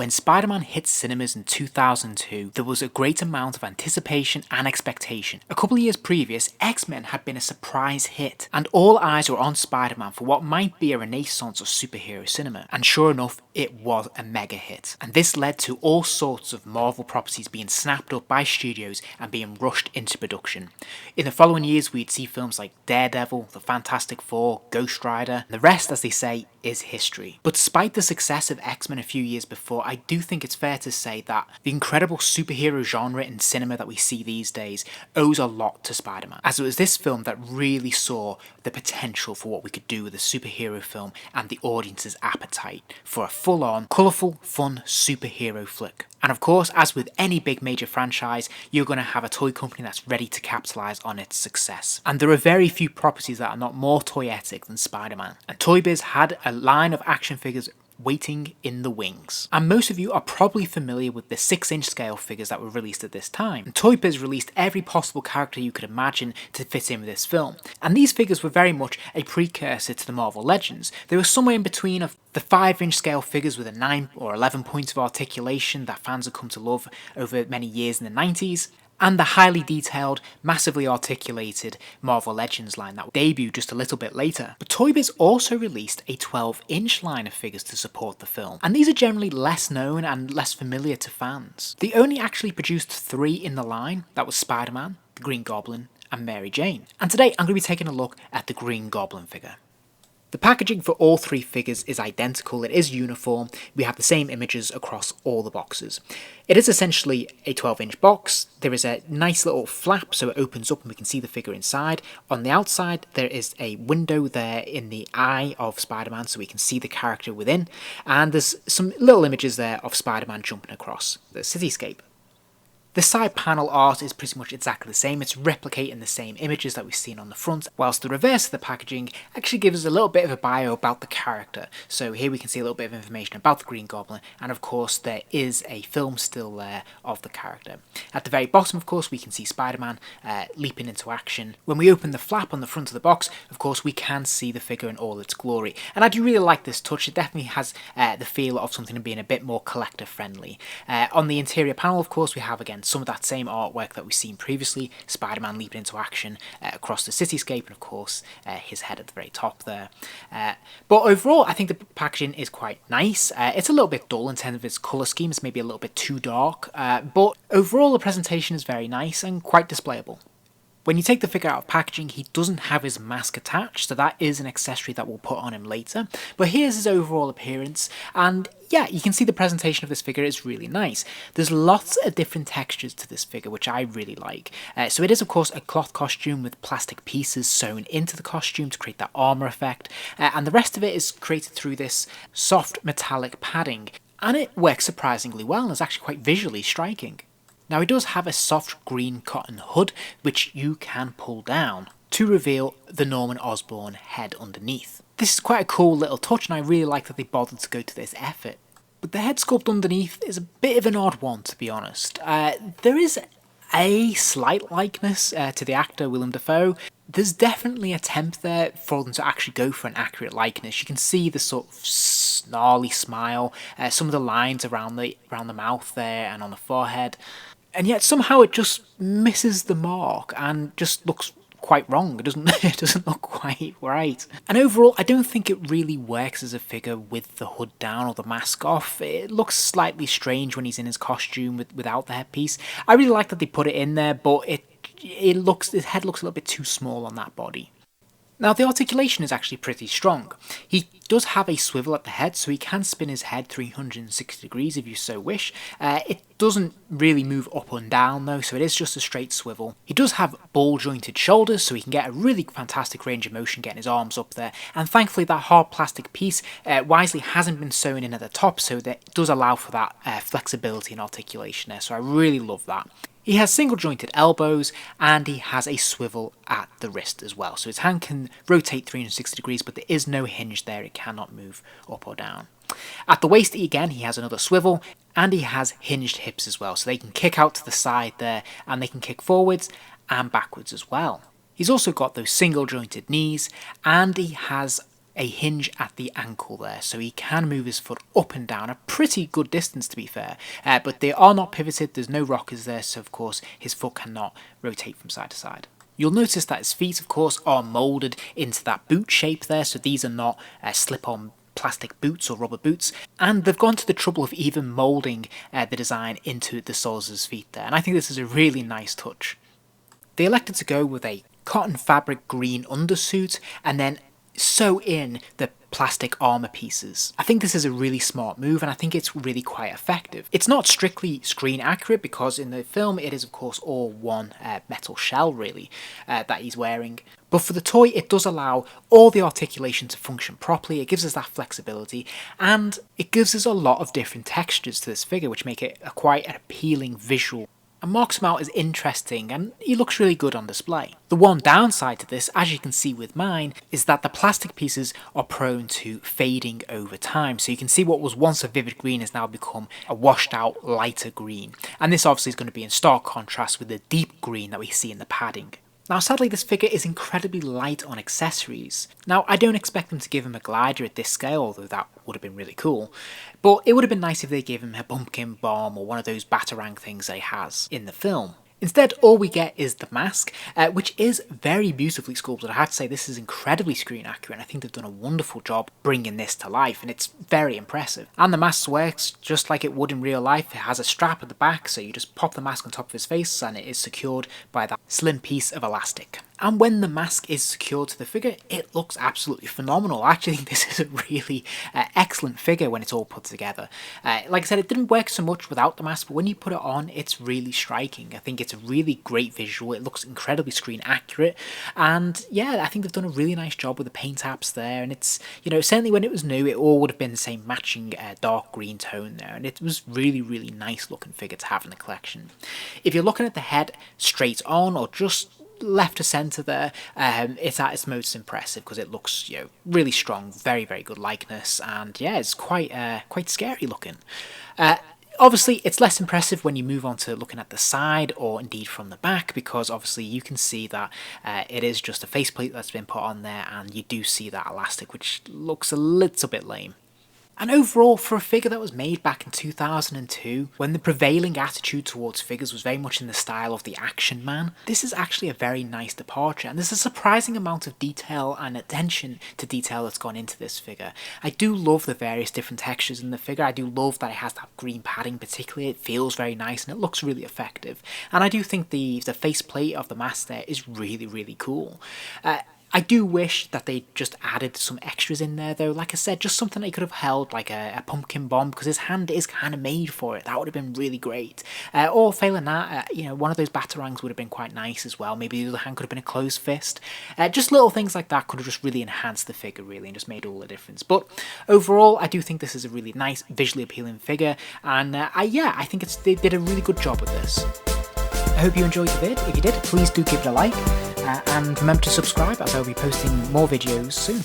When Spider-Man hit cinemas in 2002, there was a great amount of anticipation and expectation. A couple of years previous, X-Men had been a surprise hit, and all eyes were on Spider-Man for what might be a renaissance of superhero cinema. And sure enough, it was a mega hit. And this led to all sorts of Marvel properties being snapped up by studios and being rushed into production. In the following years, we'd see films like Daredevil, The Fantastic Four, Ghost Rider, and the rest, as they say, is history. But despite the success of X-Men a few years before, I do think it's fair to say that the incredible superhero genre in cinema that we see these days owes a lot to Spider-Man, as it was this film that really saw the potential for what we could do with a superhero film and the audience's appetite for a full-on, colourful, fun superhero flick. And of course, as with any big major franchise, you're going to have a toy company that's ready to capitalise on its success. And there are very few properties that are not more toyetic than Spider-Man. And ToyBiz had a line of action figures waiting in the wings. And most of you are probably familiar with the 6-inch scale figures that were released at this time. And ToyBiz released every possible character you could imagine to fit in with this film. And these figures were very much a precursor to the Marvel Legends. They were somewhere in between of the 5-inch scale figures with a 9 or 11 points of articulation that fans have come to love over many years in the 90s, and the highly detailed, massively articulated Marvel Legends line that debuted just a little bit later. But ToyBiz also released a 12-inch line of figures to support the film, and these are generally less known and less familiar to fans. They only actually produced 3 in the line. That was Spider-Man, the Green Goblin, and Mary Jane. And today I'm going to be taking a look at the Green Goblin figure. The packaging for all 3 figures is identical, it is uniform, we have the same images across all the boxes. It is essentially a 12-inch box, there is a nice little flap so it opens up and we can see the figure inside. On the outside there is a window there in the eye of Spider-Man so we can see the character within, and there's some little images there of Spider-Man jumping across the cityscape. The side panel art is pretty much exactly the same, it's replicating the same images that we've seen on the front, whilst the reverse of the packaging actually gives us a little bit of a bio about the character. So here we can see a little bit of information about the Green Goblin, and of course there is a film still there of the character. At the very bottom, of course, we can see Spider-Man leaping into action. When we open the flap on the front of the box, of course, we can see the figure in all its glory. And I do really like this touch, it definitely has the feel of something being a bit more collector friendly. On the interior panel, of course, we have again some of that same artwork that we've seen previously, Spider-Man leaping into action across the cityscape, and of course his head at the very top there. But overall, I think the packaging is quite nice. It's a little bit dull in terms of its colour scheme, it's maybe a little bit too dark, but overall the presentation is very nice and quite displayable. When you take the figure out of packaging, he doesn't have his mask attached, so that is an accessory that we'll put on him later. But here's his overall appearance, and yeah, you can see the presentation of this figure is really nice. There's lots of different textures to this figure, which I really like. So it is, of course, a cloth costume with plastic pieces sewn into the costume to create that armour effect, and the rest of it is created through this soft metallic padding, and it works surprisingly well and is actually quite visually striking. Now he does have a soft green cotton hood which you can pull down to reveal the Norman Osborn head underneath. This is quite a cool little touch and I really like that they bothered to go to this effort. But the head sculpt underneath is a bit of an odd one, to be honest. There is a slight likeness to the actor Willem Dafoe. There's definitely an attempt there for them to actually go for an accurate likeness. You can see the sort of snarly smile, some of the lines around the mouth there and on the forehead. And yet somehow it just misses the mark and just looks quite wrong. It doesn't look quite right. And overall, I don't think it really works as a figure with the hood down or the mask off. It looks slightly strange when he's in his costume without the headpiece. I really like that they put it in there, but his head looks a little bit too small on that body. Now the articulation is actually pretty strong. He does have a swivel at the head, so he can spin his head 360 degrees if you so wish. It doesn't really move up and down though, so it is just a straight swivel. He does have ball jointed shoulders, so he can get a really fantastic range of motion getting his arms up there, and thankfully that hard plastic piece wisely hasn't been sewn in at the top, so that does allow for that flexibility and articulation there, so I really love that. He has single jointed elbows and he has a swivel at the wrist as well. So his hand can rotate 360 degrees, but there is no hinge there. It cannot move up or down. At the waist again, he has another swivel and he has hinged hips as well. So they can kick out to the side there and they can kick forwards and backwards as well. He's also got those single jointed knees and he has a hinge at the ankle there, so he can move his foot up and down a pretty good distance, to be fair, but they are not pivoted, there's no rockers there, so of course his foot cannot rotate from side to side. You'll notice that his feet, of course, are moulded into that boot shape there, so these are not slip-on plastic boots or rubber boots, and they've gone to the trouble of even moulding the design into the soles of his feet there, and I think this is a really nice touch. They elected to go with a cotton fabric green undersuit and then sew in the plastic armour pieces. I think this is a really smart move, and I think it's really quite effective. It's not strictly screen accurate because in the film it is of course all one metal shell really that he's wearing. But for the toy, it does allow all the articulation to function properly, it gives us that flexibility, and it gives us a lot of different textures to this figure, which make it quite an appealing visual. And marks him out as interesting, and he looks really good on display. The one downside to this, as you can see with mine, is that the plastic pieces are prone to fading over time. So you can see what was once a vivid green has now become a washed out lighter green. And this obviously is going to be in stark contrast with the deep green that we see in the padding. Now sadly this figure is incredibly light on accessories. Now I don't expect them to give him a glider at this scale, although that would have been really cool, but it would have been nice if they gave him a pumpkin bomb or one of those batarang things that he has in the film. Instead, all we get is the mask, which is very beautifully sculpted. I have to say this is incredibly screen accurate, and I think they've done a wonderful job bringing this to life, and it's very impressive. And the mask works just like it would in real life. It has a strap at the back, so you just pop the mask on top of his face and it is secured by that slim piece of elastic. And when the mask is secured to the figure, it looks absolutely phenomenal. I actually think this is a really excellent figure when it's all put together. Like I said, it didn't work so much without the mask, but when you put it on, it's really striking. I think it's a really great visual. It looks incredibly screen accurate. And yeah, I think they've done a really nice job with the paint apps there. And it's, you know, certainly when it was new, it all would have been the same matching dark green tone there. And it was really, really nice looking figure to have in the collection. If you're looking at the head straight on or just left to centre there, it's at its most impressive because it looks, you know, really strong, very, very good likeness, and yeah, it's quite scary looking. Obviously, it's less impressive when you move on to looking at the side or indeed from the back, because obviously you can see that it is just a faceplate that's been put on there, and you do see that elastic, which looks a little bit lame. And overall, for a figure that was made back in 2002, when the prevailing attitude towards figures was very much in the style of the Action Man, this is actually a very nice departure, and there's a surprising amount of detail and attention to detail that's gone into this figure. I do love the various different textures in the figure. I do love that it has that green padding particularly. It feels very nice and it looks really effective. And I do think the faceplate of the mask there is really, really cool. I do wish that they just added some extras in there though. Like I said, just something they could have held, like a pumpkin bomb, because his hand is kind of made for it. That would have been really great. Or failing that, you know, one of those batarangs would have been quite nice as well. Maybe the other hand could have been a closed fist. Just little things like that could have just really enhanced the figure really and just made all the difference. But overall, I do think this is a really nice, visually appealing figure, and I think they did a really good job with this. I hope you enjoyed the vid. If you did, please do give it a like. And remember to subscribe, as I'll be posting more videos soon.